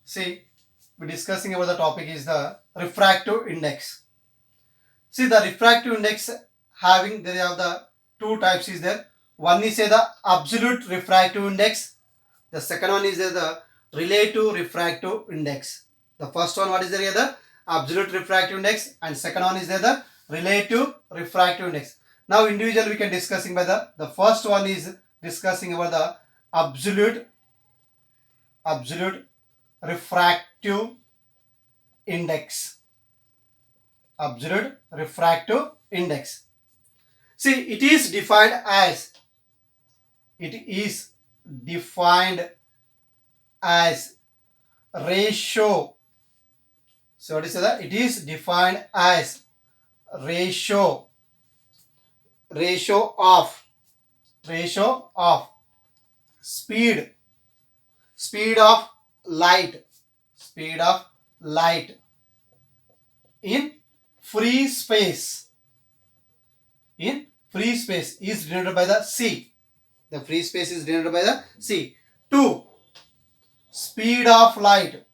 See, we're discussing about the topic is the refractive index. See, the refractive index having they have the two types is there. One is the absolute refractive index. The second one is the relative refractive index. The first one, what is there? The absolute refractive index, and second one is there the relative refractive index. Now, individual we can discussing by the first one is discussing about the absolute refractive index. Absolute refractive index. See, it is defined as ratio. So what is that? It is defined as ratio ratio of speed speed of light in free space is denoted by the c. The free space is denoted by the c. 2. Speed of light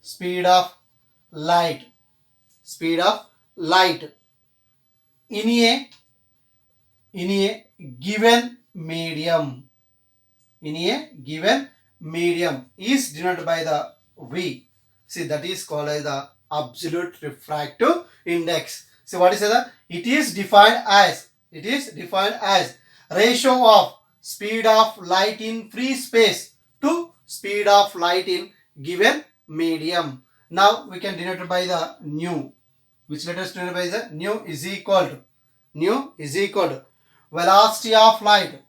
speed of light in a given medium is denoted by the v. See, that is called as the absolute refractive index. So what is that? It is defined as ratio of speed of light in free space to speed of light in given medium. Now we can denote it by the nu, which let us denote by the nu is equal to velocity of light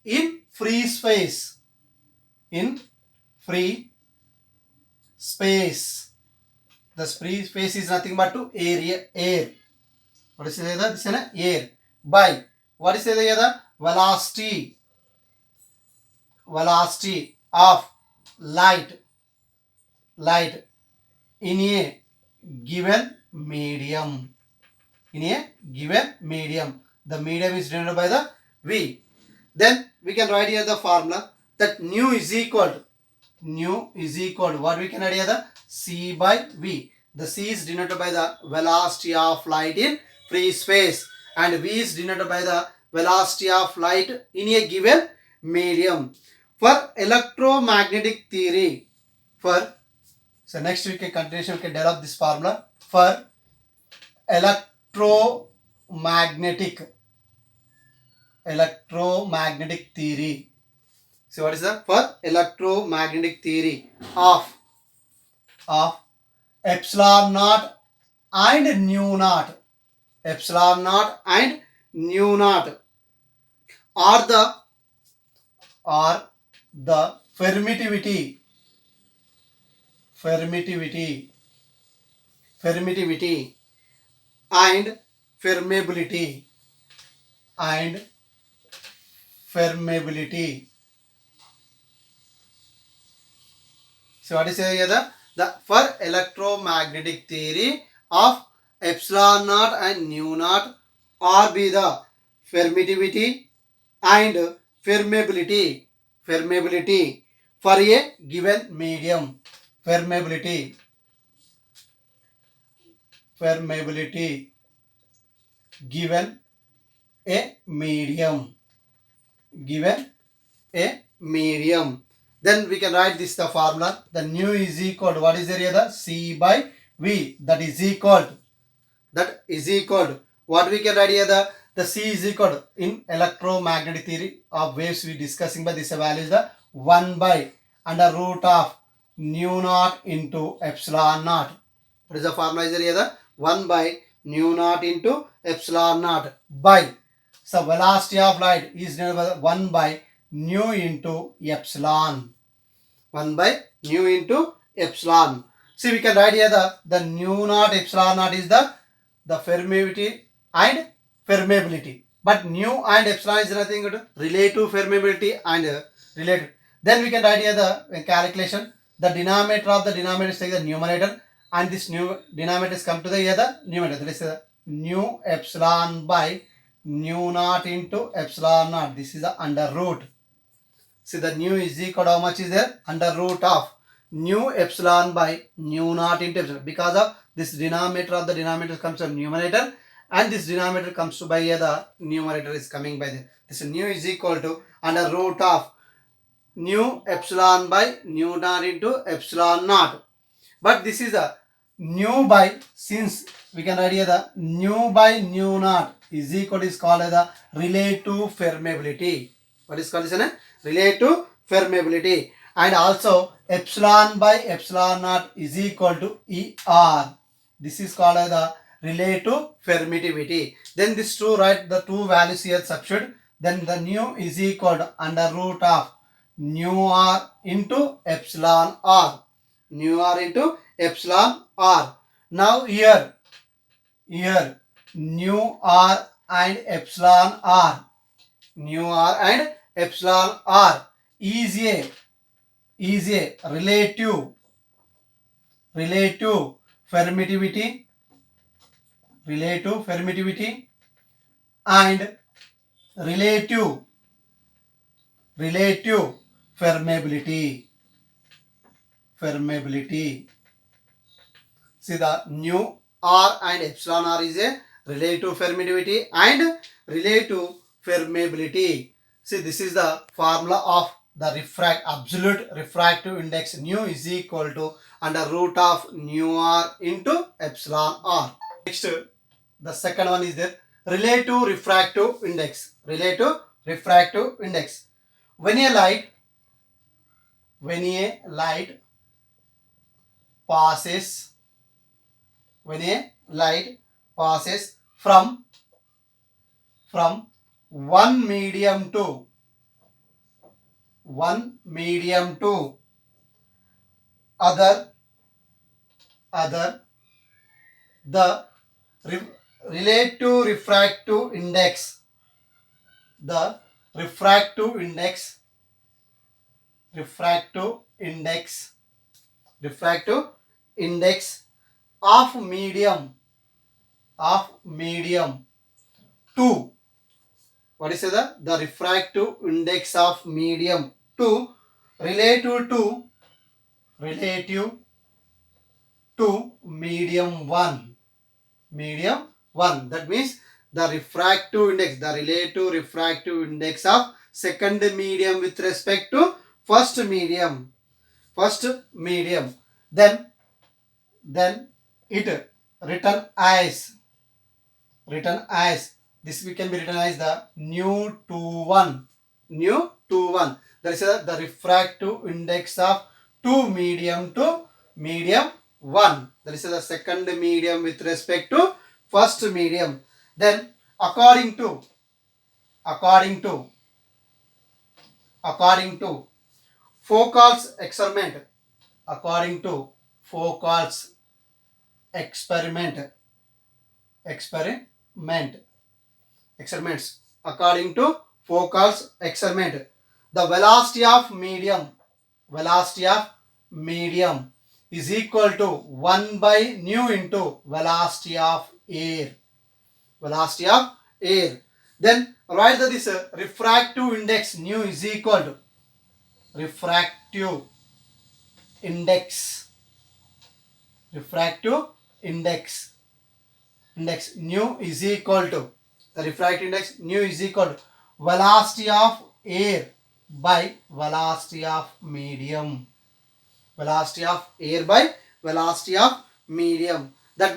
in free space the free space is nothing but to air. What is the this is air by what is the other velocity of light in a given medium. The medium is denoted by the v. Then we can write here the formula that nu is equal what we can write here the c by v. The c is denoted by the velocity of light in free space, and v is denoted by the velocity of light in a given medium. For electromagnetic theory, so next we can develop this formula for electromagnetic theory. So what is that? For electromagnetic theory of epsilon naught and nu naught are the permittivity and permeability. So what is here the for electromagnetic theory of epsilon naught and nu naught are be the permittivity and permeability for a given medium. Permeability given a medium. Then we can write this the formula. The nu is equal to what is there? The c by v. That is equal to what we can write here? The c is equal to, in electromagnetic theory of waves we discussing, but this value is the 1 by under root of nu naught into epsilon naught. What is the formula? Is there the 1 by nu naught into epsilon naught by, so velocity of light is 1 by nu into epsilon. 1 by nu into epsilon. See, we can write here the nu naught epsilon naught is the permeability and permeability. But nu and epsilon is nothing but relative permeability and related. Then we can write here the calculation. The denominator of the denominator is the numerator, and this new denominator is come to the numerator. That is nu epsilon by nu naught into epsilon naught. This is the under root. See, the nu is equal to how much is there? Under root of nu epsilon by nu naught into epsilon. Because of this denominator of the denominator comes to numerator, and this denominator comes to by the numerator is coming by the. This nu is equal to under root of nu epsilon by nu naught into epsilon naught. But this is a nu by, since we can write here the nu by nu naught is equal to is called as the relative permeability. What is called as a relative permeability. And also epsilon by epsilon naught is equal to ER. This is called as the relative permittivity. Then this two, write the two values here substitute. Then the nu is equal to under root of nu r into epsilon r. Nu r into epsilon r. Now here nu r and epsilon r, nu r and epsilon r is a relative permittivity and relative permeability. See, the nu r and epsilon r is a relative permittivity and relative permeability. See, this is the formula of the absolute refractive index. Nu is equal to under root of nu r into epsilon r. Next, the second one is the relative refractive index. When a light passes from one medium to other, the relative refractive index, refractive index of medium to, what is the refractive index of medium to relative to medium 1. That means the relative refractive index of second medium with respect to first medium. Then it written as this, we can be written as the nu 21. That is the refractive index of two medium to medium 1. That is the second medium with respect to first medium. Then according to Foucault's experiment, the velocity of medium is equal to 1 by nu into velocity of air. Then write that this refractive index nu is equal to refractive index nu is equal to the refractive index nu is equal to velocity of air by velocity of medium. That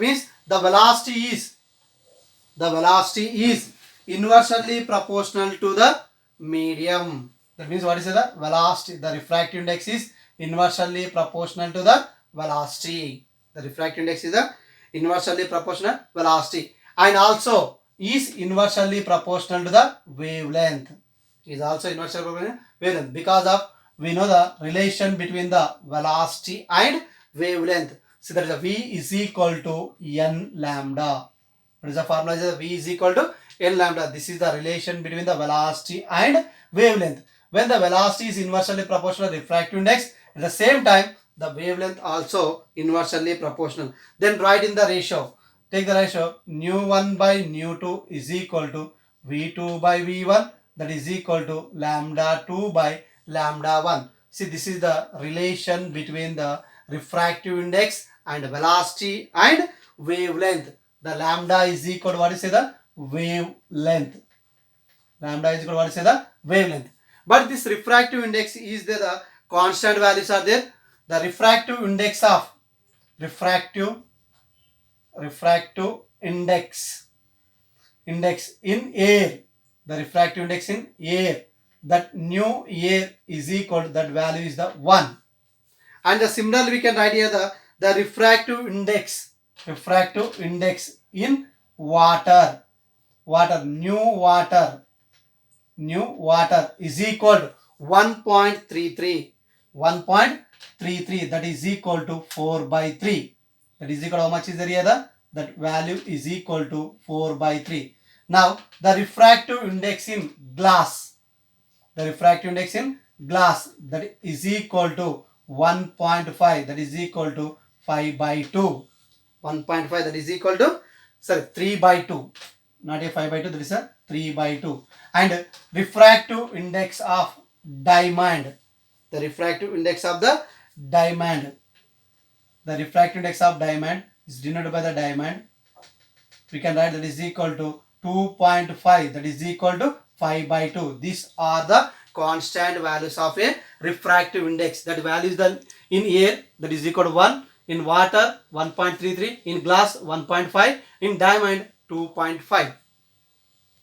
means the velocity is inversely proportional to the medium. That means what is the velocity? The refractive index is inversely proportional to the velocity. The refractive index is the inversely proportional velocity, and also is inversely proportional to the wavelength. Is also inversely proportional to wavelength, because of we know the relation between the velocity and wavelength. So that is a V is equal to n lambda. What is the formula? V is equal to n lambda. This is the relation between the velocity and wavelength. When the velocity is inversely proportional to refractive index, at the same time the wavelength also inversely proportional. Then write in the ratio. Take the ratio nu 1 by nu 2 is equal to V2 by V1, that is equal to lambda 2 by lambda 1. See, this is the relation between the refractive index and velocity and wavelength. The lambda is equal to what is the wavelength. Lambda is equal to what is the wavelength. But this refractive index is there, the constant values are there. The refractive index of refractive index in air, the refractive index in air, that new air is equal to, that value is the 1. And the similarly we can write here the refractive index in water, new water is equal to 1.33, that is equal to 4 by 3. That is equal to how much is there here? That value is equal to 4 by 3. Now the refractive index in glass, that is equal to 1.5, that is equal to 5 by 2. 1.5, that is equal to 3 by 2, not a 5 by 2, that is a 3 by 2. And refractive index of diamond, the refractive index of diamond is denoted by the diamond. We can write that is equal to 2.5, that is equal to 5 by 2. These are the constant values of a refractive index. That value is the in air, that is equal to 1, in water 1.33, in glass 1.5, in diamond 2.5.